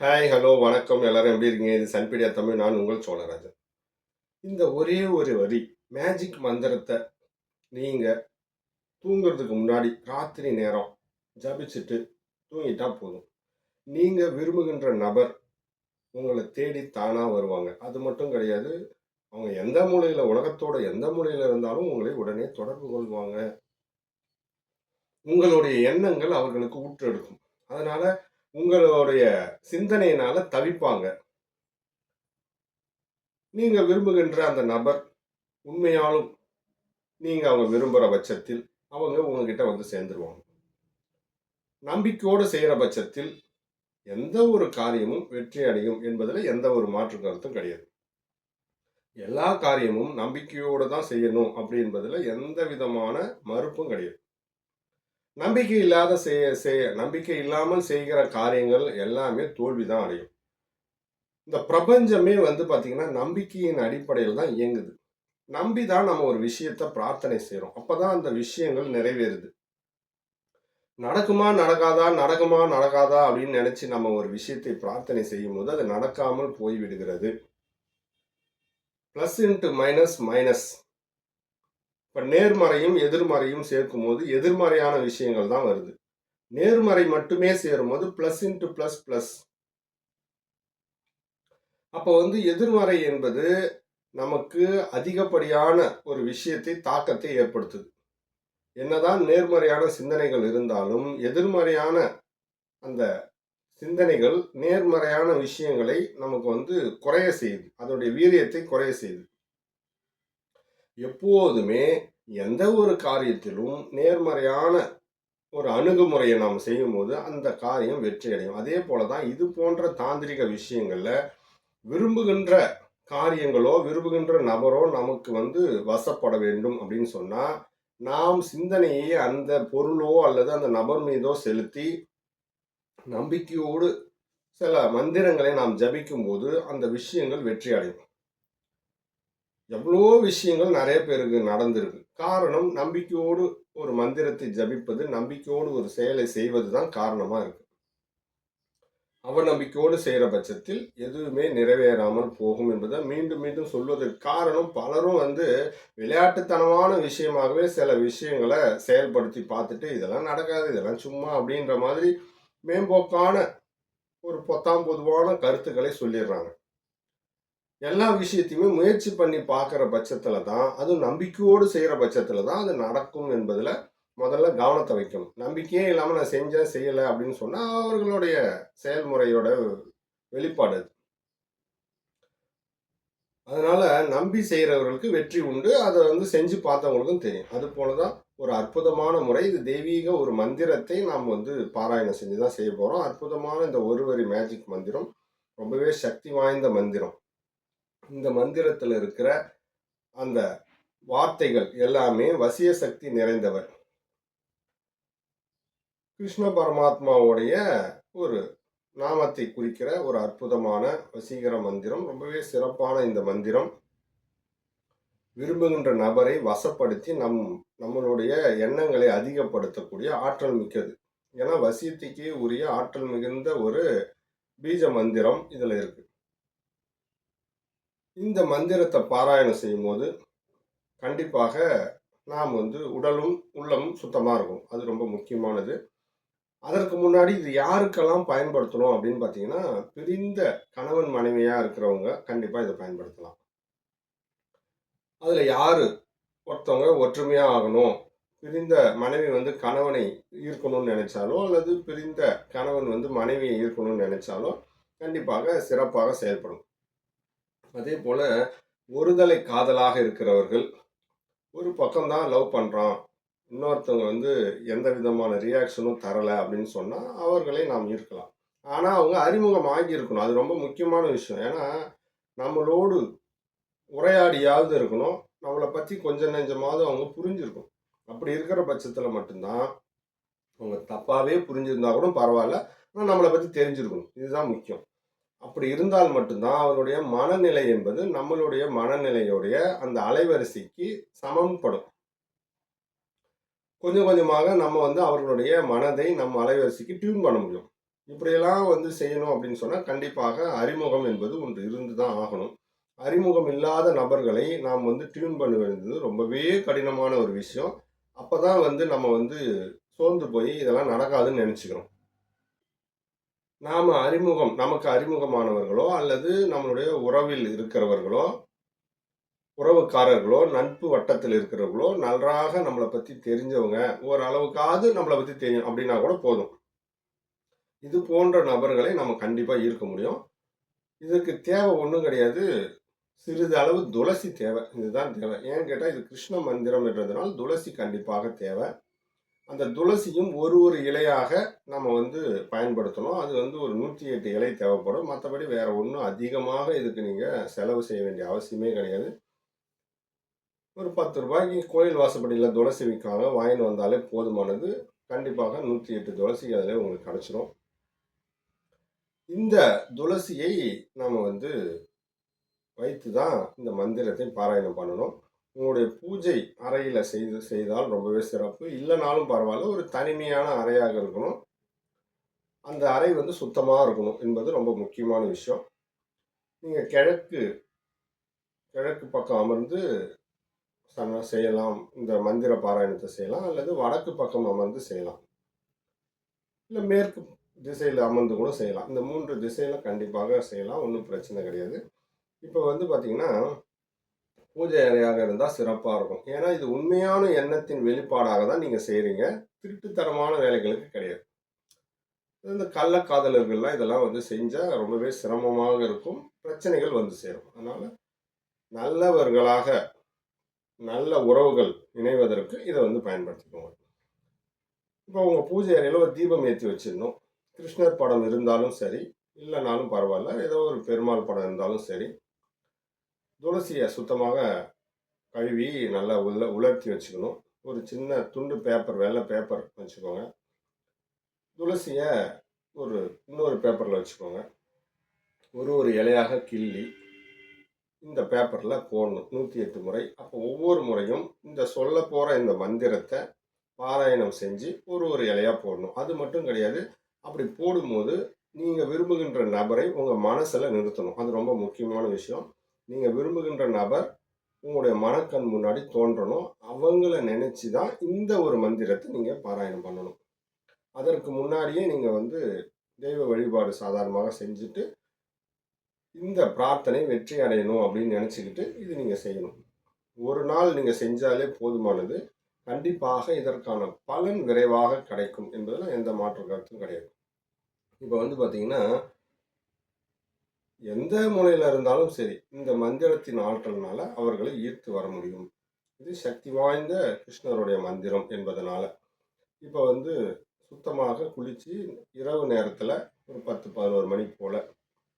Hi, hello, வணக்கம். எல்லாரும் எப்படி இருக்கீங்க? இது சன்பீடியா தமிழ். நான் உங்கள் சோழராஜன். இந்த ஒரே ஒரு வரி மேஜிக் மந்திரத்தை நீங்க தூங்குறதுக்கு முன்னாடி ராத்திரி நேரம் ஜபிச்சுட்டு தூங்கிட்டா போதும். நீங்க விரும்புகின்ற நபர் உங்களை தேடி தானா வருவாங்க. அது மட்டும் கிடையாது. அவங்க எந்த மூலையில உலகத்தோட எந்த மூலையில இருந்தாலும் உங்களை உடனே தொடர்பு கொள்வாங்க. உங்களுடைய எண்ணங்கள் அவர்களுக்கு ஊற்றெடுக்கும். அதனால உங்களுடைய சிந்தனையினால தவிப்பாங்க. நீங்க விரும்புகின்ற அந்த நபர் உண்மையாலும் நீங்க அவங்க விரும்புற பட்சத்தில் அவங்க உங்ககிட்ட வந்து சேர்ந்துருவாங்க. நம்பிக்கையோடு செய்யற பட்சத்தில் எந்த ஒரு காரியமும் வெற்றி அடையும் என்பதுல எந்த ஒரு மாற்று கருத்தும் கிடையாது. எல்லா காரியமும் நம்பிக்கையோடு தான் செய்யணும் அப்படி என்பதுல எந்த விதமான மறுப்பும் கிடையாது. நம்பிக்கை இல்லாமல் செய்கிற காரியங்கள் எல்லாமே தோல்விதான் அடையும். இந்த பிரபஞ்சமே வந்து பாத்தீங்கன்னா நம்பிக்கையின் அடிப்படையில் தான் இயங்குது. நம்பிதான் நம்ம ஒரு விஷயத்த பிரார்த்தனை செய்யறோம். அப்பதான் அந்த விஷயங்கள் நிறைவேறுது. நடக்குமா நடக்காதா அப்படின்னு நினைச்சு நம்ம ஒரு விஷயத்தை பிரார்த்தனை செய்யும் போது அது நடக்காமல் போய்விடுகிறது. Plus into minus minus. இப்ப நேர்மறையும் எதிர்மறையும் சேர்க்கும் போது எதிர்மறையான விஷயங்கள் தான் வருது. நேர்மறை மட்டுமே சேரும் போது பிளஸ் இன்ட்டு பிளஸ் பிளஸ். அப்போ வந்து எதிர்மறை என்பது நமக்கு அதிகப்படியான ஒரு விஷயத்தை தாக்கத்தை ஏற்படுத்துது. என்னதான் நேர்மறையான சிந்தனைகள் இருந்தாலும் எதிர்மறையான அந்த சிந்தனைகள் நேர்மறையான விஷயங்களை நமக்கு வந்து குறைய செய்யுது. அதோடைய வீரியத்தை குறைய செய்யுது. எப்போதுமே எந்த ஒரு காரியத்திலும் நேர்மறையான ஒரு அணுகுமுறையை நாம் செய்யும் போது அந்த காரியம் வெற்றி அடையும். அதே போலதான் இது போன்ற தாந்திரிக விஷயங்கள்ல விரும்புகின்ற காரியங்களோ விரும்புகின்ற நபரோ நமக்கு வந்து வசப்பட வேண்டும் அப்படின்னு சொன்னா நாம் சிந்தனையை அந்த பொருளோ அல்லது அந்த நபர் மீதோ செலுத்தி நம்பிக்கையோடு சில மந்திரங்களை நாம் ஜபிக்கும் போது அந்த விஷயங்கள் வெற்றி அடையும். எவ்வளோ விஷயங்கள் நிறைய பேருக்கு நடந்திருக்கு. காரணம் நம்பிக்கையோடு ஒரு மந்திரத்தை ஜபிப்பது, நம்பிக்கையோடு ஒரு செயலை செய்வது தான் காரணமா இருக்கு. அவநம்பிக்கையோடு செய்கிற பட்சத்தில் எதுவுமே நிறைவேறாமல் போகும் என்பதை மீண்டும் மீண்டும் சொல்வதற்கு காரணம் பலரும் வந்து விளையாட்டுத்தனமான விஷயமாகவே சில விஷயங்களை செயல்படுத்தி பார்த்துட்டு இதெல்லாம் நடக்காது, இதெல்லாம் சும்மா அப்படின்ற மாதிரி மேம்போக்கான ஒரு பொத்தாம் பொதுவான கருத்துக்களை சொல்லிடுறாங்க. எல்லா விஷயத்தையுமே முயற்சி பண்ணி பார்க்குற பட்சத்தில் தான், அதுவும் நம்பிக்கையோடு செய்கிற பட்சத்தில் தான் அது நடக்கும் என்பதில் முதல்ல கவனத்தை வைக்கணும். நம்பிக்கையே இல்லாமல் நான் செஞ்சேன் செய்யலை அப்படின்னு சொன்னால் அவர்களுடைய செயல்முறையோட வெளிப்பாடு அது. அதனால நம்பி செய்கிறவர்களுக்கு வெற்றி உண்டு. அதை வந்து செஞ்சு பார்த்தவங்களுக்கும் தெரியும். அது போல தான் ஒரு அற்புதமான முறை. இது தெய்வீக ஒரு மந்திரத்தை நாம் வந்து பாராயணம் செஞ்சு தான் செய்ய போகிறோம். அற்புதமான இந்த ஒரு வரி மேஜிக் மந்திரம் ரொம்பவே சக்தி வாய்ந்த மந்திரம். இந்த மந்திரத்தில் இருக்கிற அந்த வார்த்தைகள் எல்லாமே வசிய சக்தி நிறைந்தவர். கிருஷ்ண பரமாத்மாவுடைய ஒரு நாமத்தை குறிக்கிற ஒரு அற்புதமான வசீகர மந்திரம். ரொம்பவே சிறப்பான இந்த மந்திரம் விரும்புகின்ற நபரை வசப்படுத்தி நம்மளுடைய எண்ணங்களை அதிகப்படுத்தக்கூடிய ஆற்றல் மிக்கது. ஏன்னா வசியத்துக்கே உரிய ஆற்றல் மிகுந்த ஒரு பீஜ மந்திரம் இதுல இருக்கு. இந்த மந்திரத்தை பாராயணம் செய்யும் போது கண்டிப்பாக நாம் வந்து உடலும் உள்ளமும் சுத்தமாக இருக்கும். அது ரொம்ப முக்கியமானது. அதற்கு முன்னாடி இது யாருக்கெல்லாம் பயன்படுத்தணும் அப்படின்னு பார்த்தீங்கன்னா, பிரிந்த கணவன் மனைவியாக இருக்கிறவங்க கண்டிப்பாக இதை பயன்படுத்தலாம். அதில் யார் ஒருத்தவங்க ஒற்றுமையாக ஆகணும், பிரிந்த மனைவி வந்து கணவனை ஈர்க்கணும்னு நினைச்சாலோ அல்லது பிரிந்த கணவன் வந்து மனைவியை ஈர்க்கணும்னு நினைச்சாலோ கண்டிப்பாக சிறப்பாக செயல்படும். அதே போல் ஒருதலை காதலாக இருக்கிறவர்கள் ஒரு பக்கம்தான் லவ் பண்ணுறான், இன்னொருத்தவங்க வந்து எந்த விதமான ரியாக்ஷனும் தரலை அப்படின்னு சொன்னால் அவர்களை நாம் ஈர்க்கலாம். ஆனால் அவங்க அறிமுகம் ஆகியிருக்கணும். அது ரொம்ப முக்கியமான விஷயம். ஏன்னா நம்மளோடு உரையாடியாவது இருக்கணும், நம்மளை பற்றி கொஞ்சம் நெஞ்சமாவது அவங்க புரிஞ்சிருக்கும். அப்படி இருக்கிற பட்சத்தில் மட்டும்தான், அவங்க தப்பாகவே புரிஞ்சிருந்தா கூட பரவாயில்ல, ஆனால் நம்மளை பற்றி தெரிஞ்சிருக்கணும். இதுதான் முக்கியம். அப்படி இருந்தால் மட்டும்தான் அவருடைய மனநிலை என்பது நம்மளுடைய மனநிலையுடைய அந்த அலைவரிசைக்கு சமன்படும். கொஞ்சம் கொஞ்சமாக நம்ம வந்து அவர்களுடைய மனதை நம்ம அலைவரிசைக்கு டியூன் பண்ண முடியும். இப்படியெல்லாம் வந்து செய்யணும் அப்படின்னு சொன்னா, கண்டிப்பாக அறிமுகம் என்பது ஒன்று இருந்து தான் ஆகணும். அறிமுகம் இல்லாத நபர்களை நாம் வந்து டியூன் பண்ண வேண்டியது ரொம்பவே கடினமான ஒரு விஷயம். அப்பதான் வந்து நம்ம வந்து சோர்ந்து போய் இதெல்லாம் நடக்காதுன்னு நெனச்சுக்கிறோம். நமக்கு அறிமுகமானவர்களோ, அல்லது நம்மளுடைய உறவில் இருக்கிறவர்களோ, உறவுக்காரர்களோ, நட்பு வட்டத்தில் இருக்கிறவர்களோ, நன்றாக நம்மள பத்தி தெரிஞ்சவங்க, ஓரளவுக்காவது நம்மள பத்தி தெரியும் அப்படின்னா கூட போதும். இது போன்ற நபர்களை நம்ம கண்டிப்பா ஈர்க்க முடியும். இதற்கு தேவை ஒண்ணும் கிடையாது. சிறிது அளவு துளசி தேவை. இதுதான் தேவை. ஏன்னு கேட்டா, இது கிருஷ்ண மந்திரம் என்றதுனால் துளசி கண்டிப்பாக தேவை. அந்த துளசியும் ஒரு ஒரு இலையாக நம்ம வந்து பயன்படுத்தணும். அது வந்து ஒரு 108 இலை தேவைப்படும். மத்தபடி வேற ஒண்ணும் அதிகமாக இதுக்கு நீங்க செலவு செய்ய வேண்டிய அவசியமே கிடையாது. ஒரு ரூ. 10 கோயில் வாசப்படியில துளசி விக்காங்க. வாங்கின்னு வந்தாலே போதுமானது. கண்டிப்பாக 108 துளசி அதிலே உங்களுக்கு கிடைச்சிரும். இந்த துளசியை நாம வந்து வைத்து தான் இந்த மந்திரத்தை பாராயணம் பண்ணணும். உங்களுடைய பூஜை அறையில செய்தால் ரொம்பவே சிறப்பு. இல்லனாலும் பரவால்ல. ஒரு தனிமையான அறையாக இருக்கணும். அந்த அறை வந்து சுத்தமா இருக்கணும் என்பது ரொம்ப முக்கியமான விஷயம். நீங்க கிழக்கு கிழக்கு பக்கம் அமர்ந்து செய்யலாம். இந்த மந்திர பாராயணத்தை செய்யலாம். அல்லது வடக்கு பக்கம் அமர்ந்து செய்யலாம். இல்ல மேற்கு திசையில அமர்ந்து கூட செய்யலாம். இந்த 3 திசையில கண்டிப்பாக செய்யலாம். ஒண்ணும் பிரச்சனை கிடையாது. இப்ப வந்து பார்த்தீங்கன்னா, பூஜை அறையாக இருந்தா சிறப்பா இருக்கும். ஏன்னா, இது உண்மையான எண்ணத்தின் வெளிப்பாடாக தான் நீங்க செய்றீங்க. திருட்டுத்தனமான வேலைகளுக்கு கிடையாது. இந்த கள்ளக்காதலர்கள்லாம் இதெல்லாம் வந்து செஞ்சா ரொம்பவே சிரமமாக இருக்கும். பிரச்சனைகள் வந்து சேரும். அதனால நல்லவர்களாக, நல்ல உறவுகள் இணைவதற்கு இத வந்து பயன்படுத்திக்கோங்க. இப்போ உங்க பூஜை அறையில ஒரு தீபம் ஏத்தி வச்சிடணும். கிருஷ்ணர் படம் இருந்தாலும் சரி, இல்லனாலும் பரவால்ல. ஏதோ ஒரு பெருமாள் படம் இருந்தாலும் சரி. துளசிய சுத்தமாக கழுவி நல்லா உலர்த்தி வச்சுக்கணும். ஒரு சின்ன துண்டு பேப்பர், வெள்ள பேப்பர் வச்சுக்கோங்க. துளசிய இன்னொரு பேப்பர்ல வச்சுக்கோங்க. ஒரு இலையாக கிள்ளி இந்த பேப்பர்ல போடணும் 108 முறை. அப்போ ஒவ்வொரு முறையும் இந்த சொல்லப்போற இந்த மந்திரத்த பாராயணம் செஞ்சு ஒரு இலையா போடணும். அது மட்டும் கிடையாது. அப்படி போடும்போது நீங்க விரும்புகின்ற நபரை உங்க மனசுல நிறுத்தணும். அது ரொம்ப முக்கியமான விஷயம். நீங்க விரும்புகின்ற நபர் உங்களுடைய மனக்கண் முன்னாடி தோன்றணும். அவங்கள நினைச்சு தான் இந்த ஒரு மந்திரத்த நீங்க பாராயணம் பண்ணணும். அதற்கு முன்னாடியே நீங்க வந்து தெய்வ வழிபாடு சாதாரணமாக செஞ்சுட்டு, இந்த பிரார்த்தனை வெற்றி அடையணும் அப்படின்னு நினைச்சுக்கிட்டு இது நீங்க செய்யணும். ஒரு நாள் நீங்க செஞ்சாலே போதுமானது. கண்டிப்பாக இதற்கான பலன் விரைவாக கிடைக்கும் என்பதுல எந்த மாற்று கருத்தும் கிடையாது. இப்ப வந்து பார்த்தீங்கன்னா, எந்த மூலையில இருந்தாலும் சரி, இந்த மந்திரத்தின் ஆற்றல்னால அவர்களை ஈர்த்து வர முடியும். இது சக்தி வாய்ந்த கிருஷ்ணருடைய மந்திரம் என்பதனால. இப்ப வந்து சுத்தமாக குளிச்சு இரவு நேரத்துல ஒரு 10, 11 மணி போல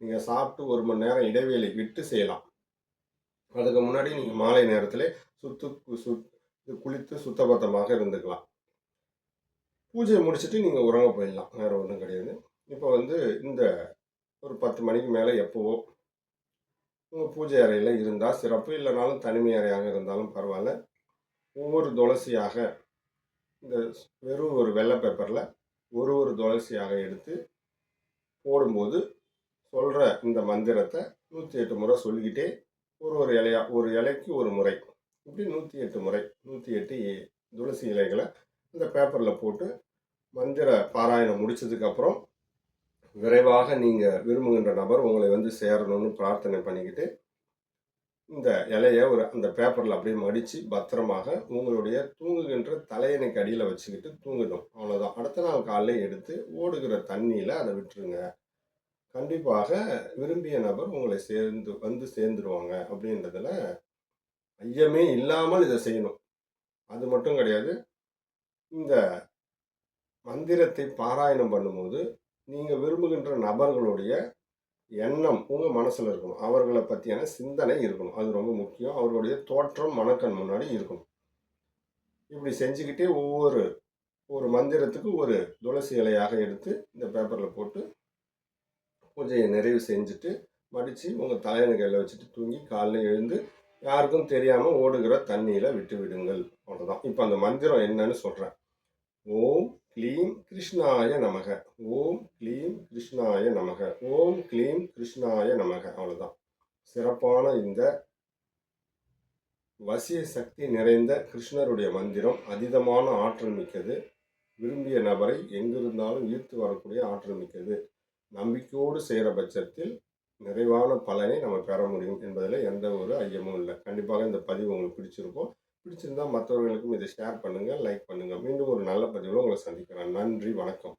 நீங்க சாப்பிட்டு 1 மணி நேரம் இடைவேளை விட்டு செய்யலாம். அதுக்கு முன்னாடி நீங்க மாலை நேரத்திலே சுத்து சுத் குளித்து சுத்தபத்தமாக இருந்துக்கலாம். பூஜைய முடிச்சுட்டு நீங்க உறங்க போயிடலாம். வேற ஒண்ணும் கிடையாது. இப்ப வந்து இந்த ஒரு 10 மணிக்கு மேல எப்பவோ உங்க பூஜை அறையில இருந்தா சிறப்பு. இல்லனாலும் தனிமை அறையாக இருந்தாலும் பரவால்ல. ஒவ்வொரு துளசியாக இந்த வெறும் ஒரு வெள்ள பேப்பர்ல ஒரு துளசியாக எடுத்து போடும்போது, சொல்ற இந்த மந்திரத்த 108 முறை சொல்லிக்கிட்டே ஒரு இலையா, ஒரு இலைக்கு ஒரு முறை. இப்படி 108 முறை. 108 துளசி இலைகள இந்த பேப்பர்ல போட்டு மந்திர பாராயணம் முடிச்சதுக்கப்புறம், விரைவாக நீங்க விரும்புகின்ற நபர் உங்களை வந்து சேரணும்னு பிரார்த்தனை பண்ணிக்கிட்டு, இந்த இலைய அந்த பேப்பர்ல அப்படியே மடிச்சு பத்திரமாக உங்களுடைய தூங்குகின்ற தலையணைக்கு அடியில வச்சுக்கிட்டு தூங்கணும். அவ்வளோதான். அடுத்த நாள் காலையில எடுத்து ஓடுகிற தண்ணீல அத விட்டுருங்க. கண்டிப்பாக விரும்பிய நபர் உங்களை சேர்ந்துருவாங்க அப்படின்றதுல ஐயமே இல்லாமல் இத செய்யணும். அது மட்டும் கிடையாது. இந்த மந்திரத்தை பாராயணம் பண்ணும்போது, நீங்க விரும்புகின்ற நபர்களுடைய எண்ணம் உங்க மனசுல இருக்கணும். அவர்கள பத்தியான சிந்தனை இருக்கணும். அது ரொம்ப முக்கியம். அவர்களுடைய தோற்றம் மனக்கண் முன்னாடி இருக்கணும். இப்படி செஞ்சுக்கிட்டே ஒரு மந்திரத்துக்கு ஒரு துளசி இலையாக எடுத்து இந்த பேப்பர்ல போட்டு பூஜையை நிறைவு செஞ்சுட்டு, மடிச்சு உங்க தலையணை கையில வச்சுட்டு தூங்கி காலைல எழுந்து யாருக்கும் தெரியாம ஓடுகிற தண்ணீல விட்டு விடுங்கள். அவ்வளோதான். இப்ப அந்த மந்திரம் என்னன்னு சொல்றேன். ஓம் க்ளீம் கிருஷ்ணாய நமக. ஓம் க்ளீம் கிருஷ்ணாய நமக. ஓம் க்ளீம் கிருஷ்ணாய நமக. அவ்வளோதான். சிறப்பான இந்த வசிய சக்தி நிறைந்த கிருஷ்ணருடைய மந்திரம் அதீதமான ஆற்றல் மிக்கது. விரும்பிய நபரை எங்கிருந்தாலும் ஈர்த்து வரக்கூடிய ஆற்றல் மிக்கது. நம்பிக்கையோடு செய்கிற பட்சத்தில் நிறைவான பலனை நம்ம பெற முடியும் என்பதில் எந்த ஒரு ஐயமும் இல்லை. கண்டிப்பாக இந்த பதிவு உங்களுக்கு பிடிச்சிருக்கும். பிடிச்சிருந்தால் மற்றவர்களுக்கும் இதை ஷேர் பண்ணுங்கள், லைக் பண்ணுங்கள். மீண்டும் ஒரு நல்ல பதிவில் உங்களை சந்திக்கிறேன். நன்றி, வணக்கம்.